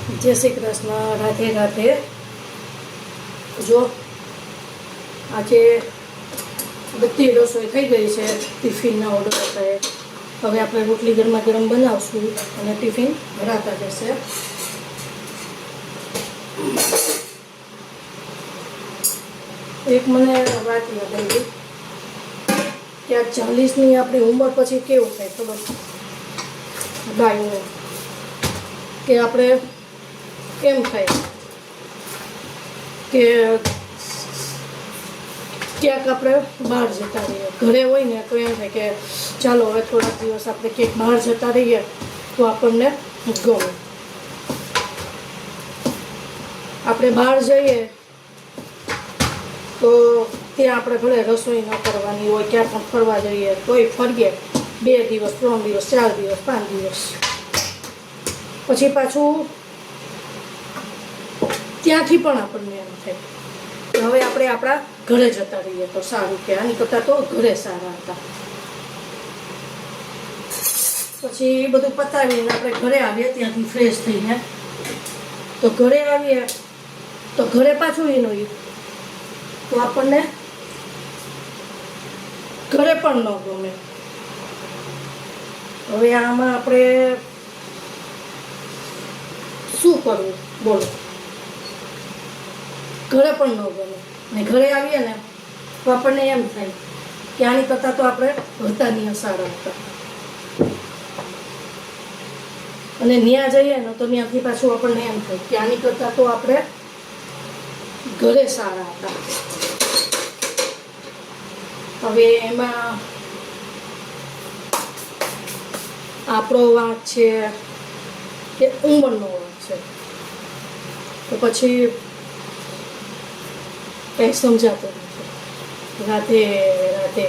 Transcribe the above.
જય શ્રી કૃષ્ણ, રાધે રાધે. જો આજે બધી રસોઈ થઈ ગઈ છે. ટિફિનના ઓર્ડર હતા એ. હવે આપણે રોટલી ગરમા ગરમ બનાવશું અને ટિફિન ભરાતા જશે. એક મને વાત યાદ આવી કે આ 40ની આપણી ઉંમર પછી કેવું થાય ખબર ગાયનું, કે આપણે એમ થાય કે ક્યાંક આપણે બહાર જતા રહીએ. ઘરે હોય ને તો એમ થાય કે ચાલો હવે થોડાક દિવસ આપણે ક્યાંક બહાર જતા રહીએ તો આપણને ગમે. આપણે બહાર જઈએ તો ત્યાં આપણે ભલે રસોઈ ન કરવાની હોય, ક્યાં પણ ફરવા જઈએ તોય ફરીએ 2 દિવસ 3 દિવસ 4 દિવસ 5 દિવસ, પછી પાછું ત્યાંથી પણ આપણને એમ થાય કે હવે આપણે આપણા ઘરે જતા રહીએ તો સારું, કે આની કરતાં તો ઘરે સારા હતા. પછી એ બધું પતાવીને આપણે ઘરે આવીએ ત્યાંથી ફ્રેશ થઈને, તો ઘરે આવીએ તો ઘરે પાછું એનું તો આપણને ઘરે પણ ન ગમે. હવે આમાં આપણે શું કરવું બોલો? ઘરે પણ ન ગમે ને ઘરે આવીએ ને તો આપણને એમ થાય કે આની કરતાં તો આપણે હતા સારા હતા. અને ત્યાં જઈએ ને તો ત્યાંથી પાછું આપણને એમ થાય કે આની કરતાં તો આપણે ઘરે સારા હતા. હવે એમાં આપણો વાંક છે કે ઉંમરનો વાંક છે, તો પછી કંઈ સમજાતું નથી. રાધે રાધે.